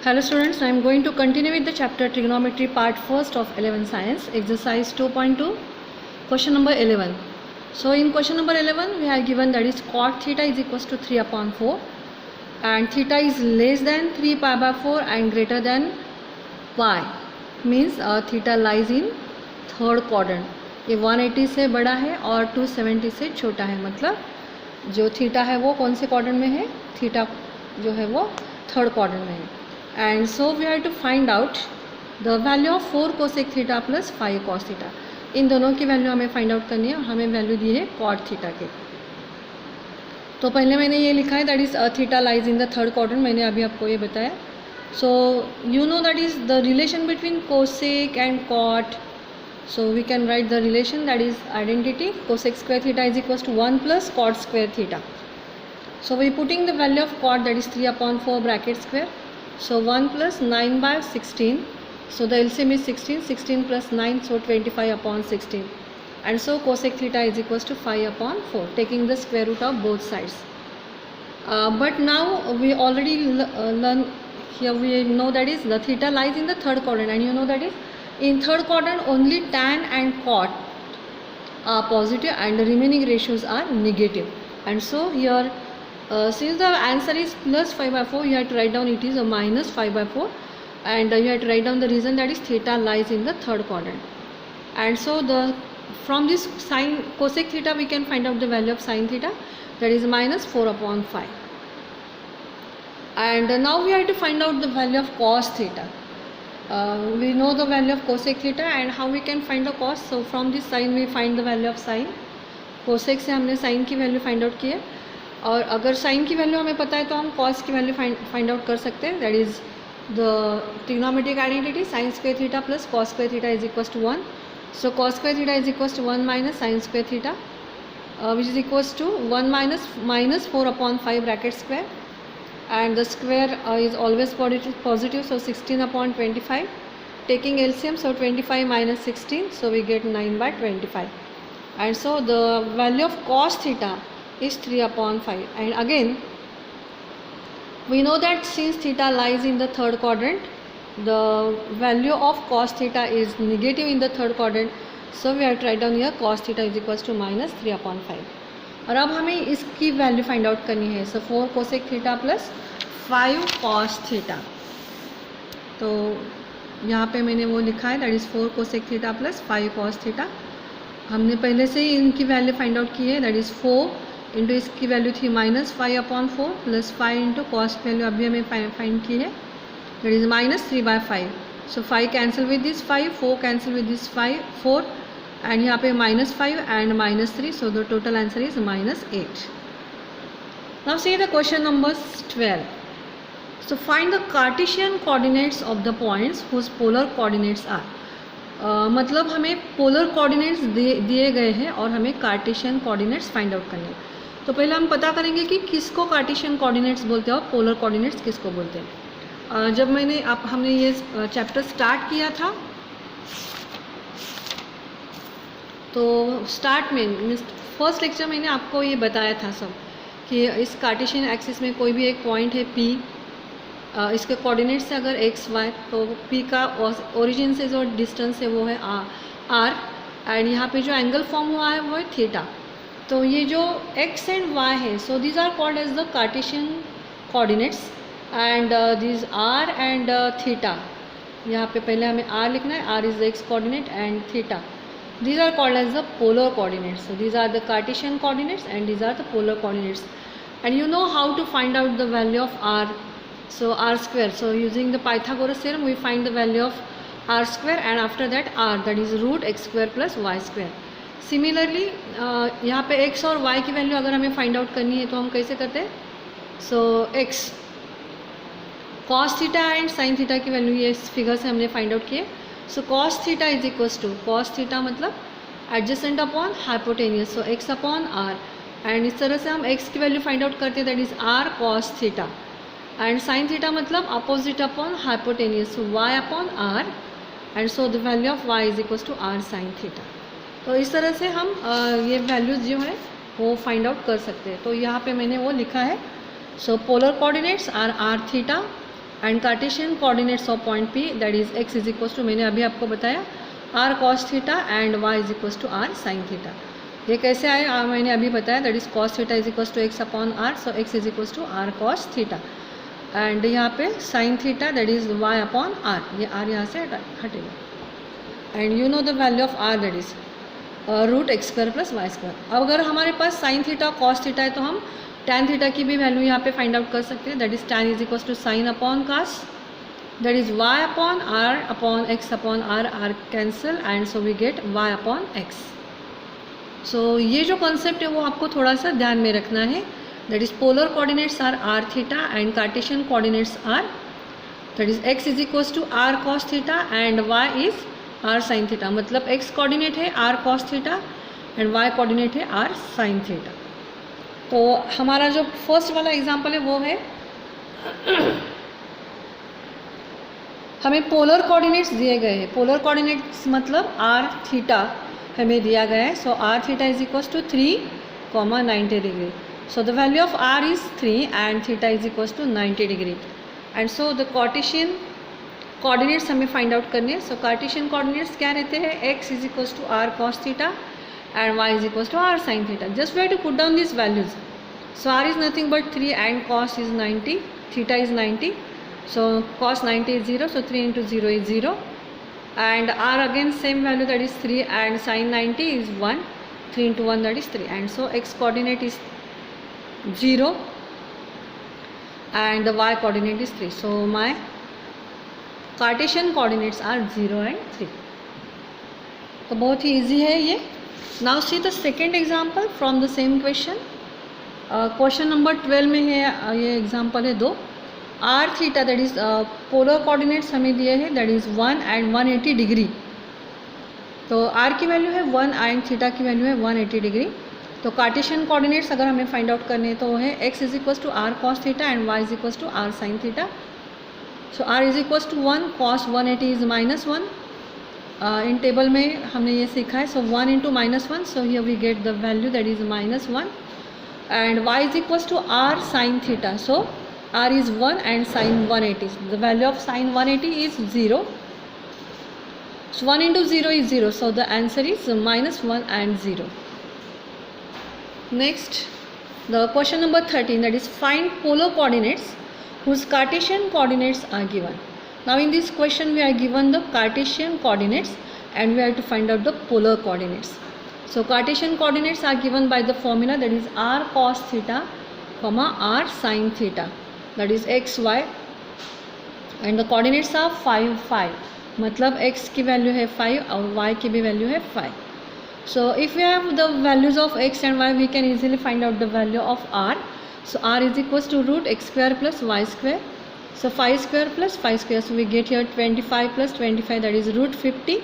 Hello students, I am going to continue with the chapter trigonometry part 1st of 11 science, exercise 2.2, question number 11. So in question number 11 we have given that is cot theta is equals to 3 upon 4 and theta is less than 3 pi by 4 and greater than pi, means theta lies in third quadrant. ये 180 से बड़ा है और 270 से छोटा है, मतलब जो थीटा है वो कौन से क्वाड्रेंट में है, थीटा जो है वो थर्ड क्वाड्रेंट में है. And so we have to find out the value of 4 cosec theta plus 5 cos theta. इन दोनों की वैल्यू हमें फाइंड आउट करनी है और हमें वैल्यू दी है कॉट थीटा के. तो पहले मैंने ये लिखा है that is theta lies in the third quadrant, मैंने अभी आपको ये बताया. So you know that is the relation between cosec and cot. So we can write the relation, that is identity, cosec square theta is equals to 1 plus cot square theta. So we putting the value of cot, that is 3 upon 4 bracket square. So 1 plus 9 by 16. So the LCM is 16, 16 plus 9, so 25 upon 16. And so cosec theta is equals to 5 upon 4, taking the square root of both sides. But now we already learn, here we know that is the theta lies in the third quadrant, and you know that is in third quadrant only tan and cot are positive and the remaining ratios are negative. And so here since the answer is plus 5 by 4, you have to write down it is a minus 5 by 4, and you have to write down the reason, that is theta lies in the third quadrant. And so from this sin cosec theta we can find out the value of sin theta, that is minus 4 upon 5. And now we have to find out the value of cos theta. We know the value of cosec theta and how we can find the cos. So from this sin we find the value of sin. cosec से हमने sin की value find out की है, और अगर sin की value हमें पता है तो हम cos की वैल्यू फाइंड आउट कर सकते हैं. That is the trigonometric identity, sin square theta plus cos square theta is equals to 1. So cos square theta is equals to 1 minus sin square theta which is equals to 1 minus 4 upon 5 bracket square. And the square is always positive, so 16 upon 25, taking LCM, so 25 minus 16, so we get 9 by 25. And so the value of cos theta is 3 upon 5. And again we know that since theta lies in the third quadrant, the value of cos theta is negative in the third quadrant, so we have to write down here cos theta is equals to minus 3 upon 5. और अब हमें इसकी value find out करनी है. सो 4 cosec theta plus 5 cos theta. तो यहाँ पे मैंने वो लिखा है that is 4 cosec theta plus 5 cos theta. हमने पहले से ही इनकी वैल्यू फाइंड आउट की है, दैट इज़ 4 इंटू इसकी वैल्यू थी minus 5 upon 4 plus 5 into cos value अभी हमें फाइंड की है, that is minus 3 by 5. So 5 cancel with this 5, 4 cancel with this 4, and यहाँ पे minus 5 and minus 3, so the total answer is minus 8. Now see the question number 12. So find the Cartesian coordinates of the points whose polar coordinates are. मतलब हमें polar coordinates दिए गए हैं और हमें Cartesian coordinates find out करने हैं. तो पहले हम पता करेंगे कि किसको Cartesian coordinates बोलते हैं और polar coordinates किसको बोलते हैं. जब हमने ये चैप्टर स्टार्ट किया था तो स्टार्ट में फर्स्ट लेक्चर मैंने आपको ये बताया था सब कि इस कार्टेशियन एक्सिस में कोई भी एक पॉइंट है P, इसके कोऑर्डिनेट्स से अगर x y, तो P का ओरिजिन से जो डिस्टेंस है वो है r, एंड यहाँ पे जो एंगल फॉर्म हुआ है वो है थीटा. तो ये जो x एंड y है, so these are called as the Cartesian coordinates, and these r and theta, यहाँ पे पहले हमें r लिखना है, r is the x coordinate and theta. These are called as the polar coordinates. So these are the Cartesian coordinates and these are the polar coordinates. And you know how to find out the value of r. So r square. So using the Pythagoras theorem we find the value of r square, and after that r, that is root x square plus y square. Similarly यहाँ पे x और y की value अगर हमें find out करनी है तो हम कैसे करते हैं. So x cos theta and sin theta की वैल्यू ये इस फिगर से हमने फाइंड आउट किए. So cos theta is equals to, cos theta मतलब adjacent upon hypotenuse, so x upon r, and इस तरह से हम x की वैल्यू फाइंड आउट करते हैं, that is r cos theta, and sin theta मतलब opposite upon hypotenuse, so y upon r, and so the value of y is equals to r sin theta. तो इस तरह से हम ये वैल्यूज जो है वो फाइंड आउट कर सकते हैं. तो यहाँ पे मैंने वो लिखा है. So polar coordinates are r theta and Cartesian coordinates of point P that is x is equal to, मैंने अभी आपको बताया, r cos theta and y is equal to r sin theta. ये कैसे आए मैंने अभी बताया, that is cos theta is equal to x upon r, so x is equal to r cos theta and यहाँ पे sin theta that is y upon r, ये r यहाँ से हटेगा and you know the value of r that is root x square plus y square. अब अगर हमारे पास साइन थीटा कॉस थीटा है तो हम टैन थीटा की भी वैल्यू यहाँ पे फाइंड आउट कर सकते हैं, that is tan is equal to sine upon cos, that is y upon r upon x upon r cancel and so we get y upon x. सो ये जो कॉन्सेप्ट है वो आपको थोड़ा सा ध्यान में रखना है, that is polar coordinates are r theta and Cartesian coordinates are that is x is equal to r cos theta and y is r sine theta, मतलब एक्स कोऑर्डिनेट है r cos theta and y coordinate है r sine theta. तो हमारा जो first वाला example है वो है हमें पोलर कोऑर्डिनेट्स दिए गए हैं, पोलर कोऑर्डिनेट्स मतलब आर थीटा हमें दिया गया है, so r theta is equal to 3,90 degree, so the value of r is 3 and theta is equal to 90 degree and so the Cartesian coordinates हमें फाइंड आउट करने हैं। सो कार्टेशियन कोऑर्डिनेट्स क्या रहते हैं, x is equal to r cos theta and y is equals to r sin theta. Just we have to put down these values. So r is nothing but 3 and cos is 90, theta is 90, so cos 90 is 0, so 3 into 0 is 0 and r again same value that is 3 and sin 90 is 1, 3 into 1 that is 3 and so x coordinate is 0 and the y coordinate is 3. So my Cartesian coordinates are 0 and 3. तो बहुत ही easy है ये। Now see the second example from the same question. Question number 12 में है ये example है 2, r theta that is polar coordinates हमें दिए हैं दैट इज़ 1 एंड 180 डिग्री। तो आर की वैल्यू है 1 एंड थीटा की वैल्यू है 180 डिग्री। तो कार्टेशियन कोऑर्डिनेट्स अगर हमें फाइंड आउट करने हैं तो वो है x is equal to r cos theta and y is equal to r sine theta. So r is equal to 1, cos 180 is -1। इन टेबल में हमने ये सीखा है, so 1 into -1, so here we get the value that is -1 and y is equal to r sine theta. So r is 1 and sin 180, the value of sin 180 is 0, so 1 into 0 is 0, so the answer is -1 and 0. Next, the question number 13, that is find polar coordinates whose Cartesian coordinates are given. Now in this question we are given the Cartesian coordinates and we have to find out the polar coordinates. So Cartesian coordinates are given by the formula that is r cos theta comma r sin theta, that is x y and the coordinates are 5 5, मतलब x की value है 5 और y की भी value है 5. So if we have the values of x and y, we can easily find out the value of r. So r is equals to root x square plus y square, so 5 square plus 5 square, so we get here 25 plus 25, that is root 50,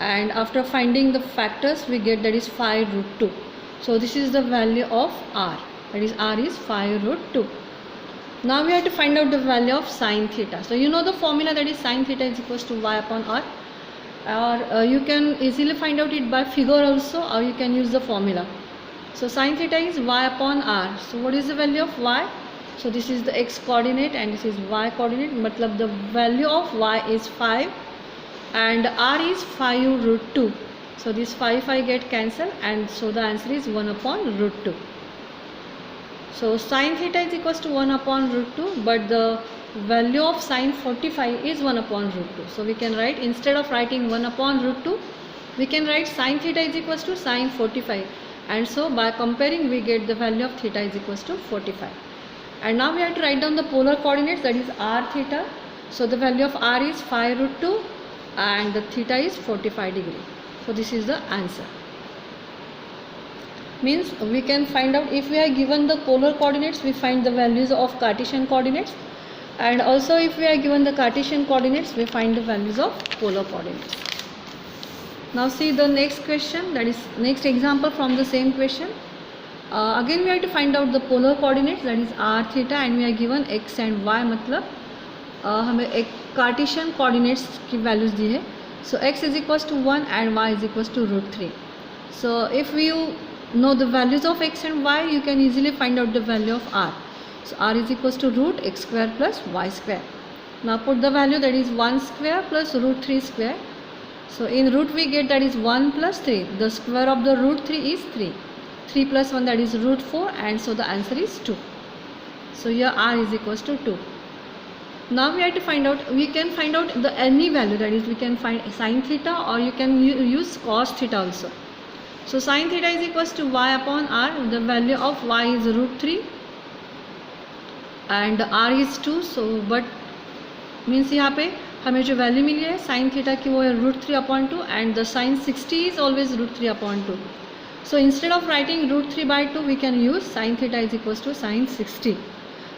and after finding the factors we get that is 5 root 2. So this is the value of r, that is r is 5 root 2. Now we have to find out the value of sin theta. So you know the formula, that is sin theta is equals to y upon r, or you can easily find out it by figure also, or you can use the formula. So sin theta is y upon r. So what is the value of y? So this is the x coordinate and this is y coordinate, matlab the value of y is 5 and r is 5 root 2. So this 5 get cancelled and so the answer is 1 upon root 2. So sin theta is equals to 1 upon root 2, but the value of sin 45 is 1 upon root 2. So we can write, instead of writing 1 upon root 2, we can write sin theta is equals to sin 45. And so by comparing we get the value of theta is equals to 45. And now we have to write down the polar coordinates, that is r theta. So the value of r is 5 root 2 and the theta is 45 degree. So this is the answer. Means we can find out, if we are given the polar coordinates, we find the values of Cartesian coordinates, and also if we are given the Cartesian coordinates, we find the values of polar coordinates. Now see the next question, that is next example from the same question. Again we have to find out the polar coordinates, that is r theta, and we are given x and y, मतलब हमें एक Cartesian coordinates की values दी है. So x is equals to 1 and y is equals to root 3. So if you know the values of x and y, you can easily find out the value of r. So r is equals to root x square plus y square. Now put the value, that is 1 square plus root 3 square. So in root we get that is 1 plus 3. The square of the root 3 is 3. 3 plus 1, that is root 4, and so the answer is 2. So here r is equals to 2. Now we have to find out, we can find out the any value, that is we can find sin theta or you can use cos theta also. So sin theta is equals to y upon r. The value of y is root 3 and r is 2. So but means यहाँ पे हमें जो value मिली है sine theta की वो है root 3 upon 2 and the sine 60 is always root 3 upon 2. So instead of writing root 3 by 2, we can use sin theta is equals to sin 60.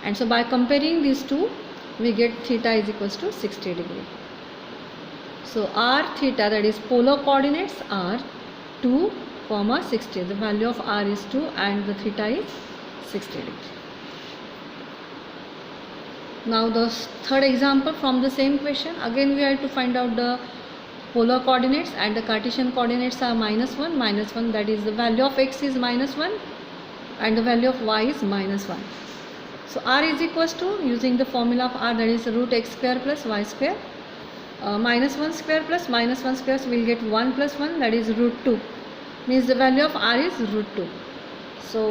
And so by comparing these two, we get theta is equals to 60 degree. So r theta, that is polar coordinates, are 2, 60. The value of r is 2 and the theta is 60 degree. Now the third example from the same question. Again we have to find out the polar coordinates and the Cartesian coordinates are -1, -1, that is the value of x is -1 and the value of y is -1. So r is equals to, using the formula of r, that is root x square plus y square, -1 square plus -1 square, so we will get 1 plus 1, that is root 2, means the value of r is root 2. So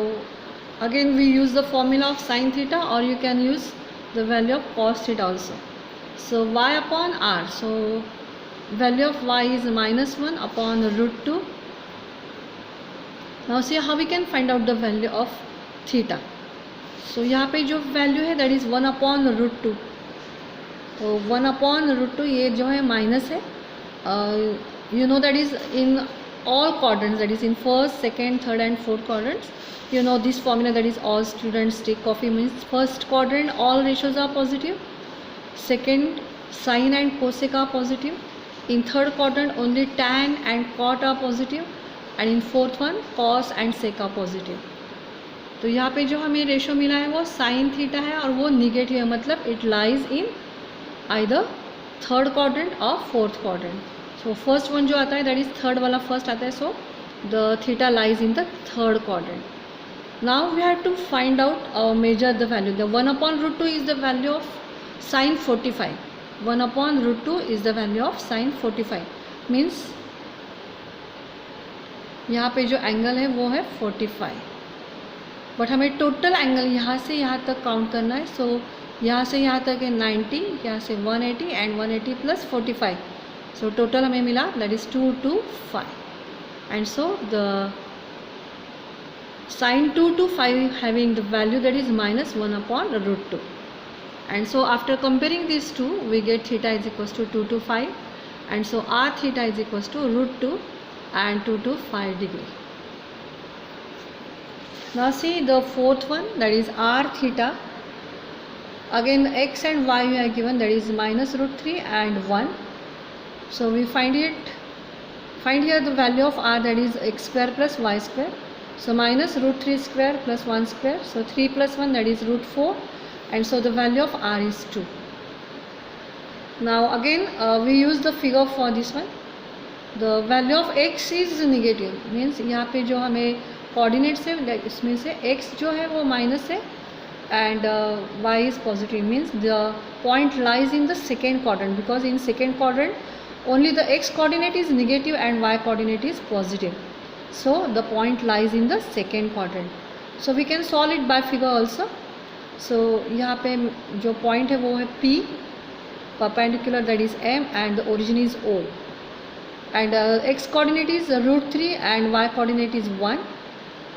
again we use the formula of sin theta or you can use the value of cos theta also. So y upon r, so value of y is -1 upon root 2. Now see how we can find out the value of theta. So यहाँ पे जो value है that is 1 upon root 2. तो 1 upon root 2 ये जो है minus है. You know that is in all quadrants, that is in first, second, third and fourth quadrants. You know this formula, that is all students take coffee, means first quadrant all ratios are positive, second sine and cosec are positive, in third quadrant only tan and cot are positive, and in fourth one cos and sec are positive. तो यहाँ पे जो हमें ratio मिला है वो sine theta है और वो निगेटिव है, मतलब it lies in either third quadrant और fourth quadrant. So first one जो आता है दैट इज थर्ड वाला फर्स्ट आता है, so the theta lies in the third quadrant. Now we have to find out और measure the value. The 1 upon root 2 is the value of sine 45. 1 upon root 2 is the value of sin 45. Means यहाँ पे जो angle है वो है 45. But हमें total angle यहाँ से यहाँ तक काउंट करना है. सो यहाँ से यहाँ तक है 90, यहाँ से 180 एंड 180 प्लस 45. सो टोटल हमें मिला that is 225. And so the sin 225 having the value that is -1 upon root 2. And so after comparing these two, we get theta is equals to 225, and so r theta is equals to root 2 and 225 degree. Now see the fourth one, that is r theta. Again x and y we are given, that is minus root 3 and 1. So we find here the value of r, that is x square plus y square. So minus root 3 square plus 1 square, so 3 plus 1, that is root 4, and so the value of r is 2. Now again we use the figure for this one. The value of x is negative, means यहाँ पे जो हमें coordinates है इसमें से x जो है वो माइनस है and y is positive, means the point lies in the second quadrant, because in second quadrant only the x coordinate is negative and y coordinate is positive. So the point lies in the second quadrant. So we can solve it by figure also. So यहाँ पे जो point है वो है P, perpendicular that is M and the origin is O, and x coordinate is root 3 and y coordinate is 1,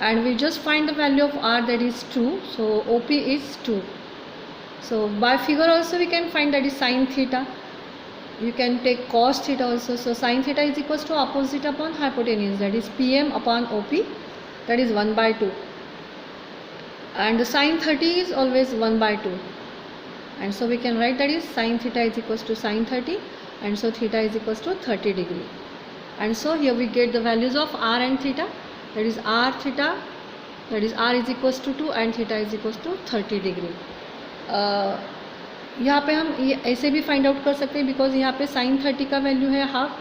and we just find the value of r, that is 2. So OP is 2. So by figure also we can find that is sin theta. You can take cos theta also. So sin theta is equals to opposite upon hypotenuse, that is PM upon OP, that is 1 by 2, and the sin 30 is always 1 by 2, and so we can write that is sin theta is equals to sin 30, and so theta is equals to 30 degree. And so here we get the values of r and theta, that is r theta, that is r is equals to 2 and theta is equals to 30 degree. यहाँ पे हम ये ऐसे भी find out कर सकते हैं, because यहाँ पे साइन 30 का वैल्यू है हाफ,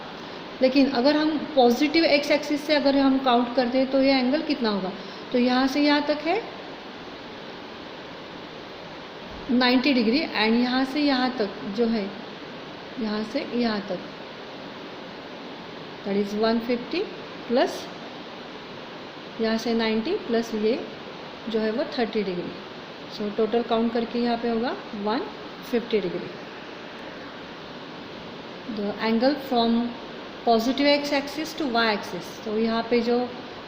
लेकिन अगर हम पॉजिटिव एक्स एक्सिस से अगर हम काउंट करते हैं तो ये एंगल कितना होगा. तो यहाँ से यहाँ तक है 90 डिग्री एंड यहाँ से यहाँ तक जो है, यहाँ से यहाँ तक दैट इज़ 150 प्लस यहाँ से 90 प्लस ये जो है वो 30 डिग्री. सो टोटल काउंट करके यहाँ पे होगा 150 degree. The angle from positive x axis to y axis. तो यहाँ पे जो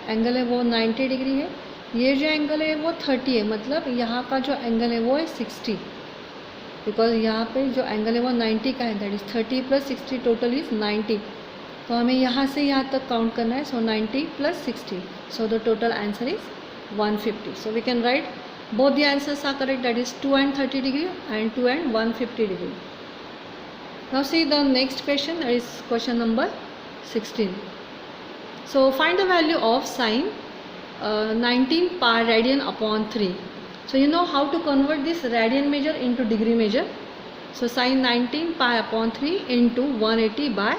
एंगल है वो 90 डिग्री है. ये जो एंगल है वो 30 है, मतलब यहाँ का जो एंगल है वो है 60, बिकॉज यहाँ पे जो एंगल है वो 90 का है. That is 30 plus 60 total is 90. तो हमें यहाँ से यहाँ तक काउंट करना है. So 90 plus 60. So the total answer is 150. So we can write both the answers are correct, that is 2 and 30 degree and 2 and 150 degree. Now see the next question, that is question number 16. So find the value of sine 19 pi radian upon 3. So you know how to convert this radian measure into degree measure. So sine 19 pi upon 3 into 180 by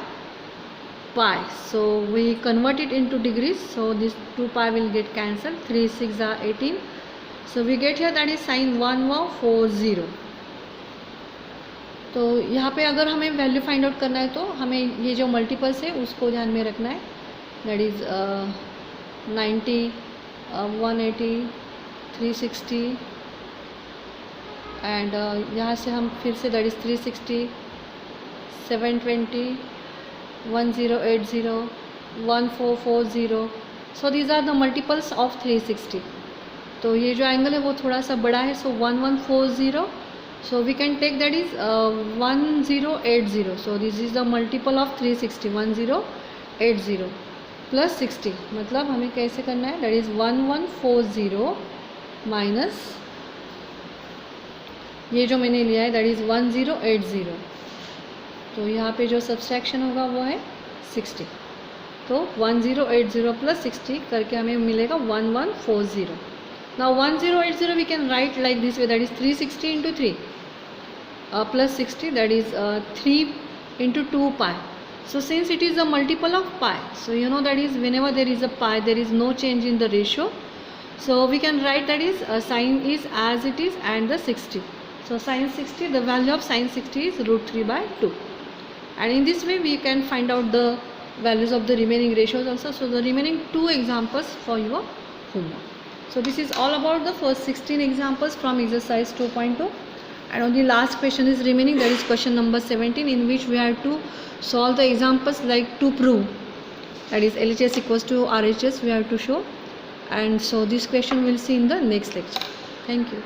pi. So we convert it into degrees. So this 2 pi will get cancelled. 3 6 are 18. So we get here that is sin 1140. तो यहाँ पे अगर हमें value find out करना है तो हमें ये जो मल्टीपल्स है उसको ध्यान में रखना है. दैट इज़ 90, 180, 360 एंड यहाँ से हम फिर से that is 360, 720, 1080, 1440. So these are the multiples of 360. तो ये जो एंगल है वो थोड़ा सा बड़ा है. So 1140. So we can take that is 1080. So this is the multiple of 360. 1080 plus 60, मतलब हमें कैसे करना है. दैट इज़ 1140 माइनस ये जो मैंने लिया है दैट इज़ 1080. तो यहाँ पे जो सब्सट्रैक्शन होगा वो है 60. तो 1080 प्लस 60 करके हमें मिलेगा 1140. Now 1080 we can write like this way, that is 360 into 3 plus 60, that is 3 into 2 pi. So since it is a multiple of pi, so you know that is whenever there is a pi there is no change in the ratio. So we can write that is sine is as it is and the 60. So sine 60, the value of sine 60 is √3 by 2. And in this way we can find out the values of the remaining ratios also. So the remaining 2 examples for your homework. So this is all about the first 16 examples from exercise 2.2, and only last question is remaining, that is question number 17, in which we have to solve the examples like to prove, that is LHS equals to RHS we have to show. And so this question we'll see in the next lecture. Thank you.